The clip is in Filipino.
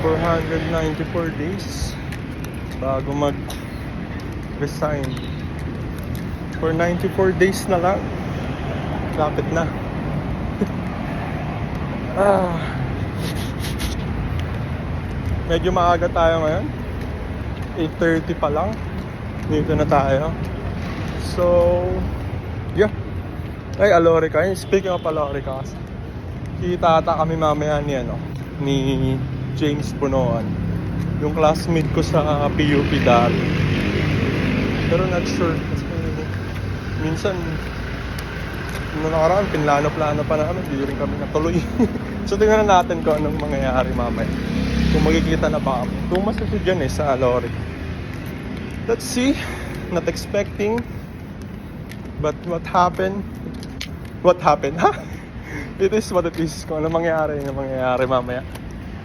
494 days bago mag-resign. For 94 days na lang. Lapit na. Medyo maaga tayo ngayon. 8:30 pa lang. Dito na tayo. So, yeah. Ay, Alorica. Speaking of Alorica, kita ata kami mamaya ni James Bunoan, yung classmate ko sa PUP dati. Pero not sure kasi minsan nung nakaraan pinlano-plano pa namin, hindi rin kami natuloy. So tingnan natin kung anong mangyayari mamaya, kung magkikita na ba kami, kung masasya dyan sa Alorica. Let's see. Not expecting, but what happened, ha? It is what it is. Kung ano mangyayari mamaya.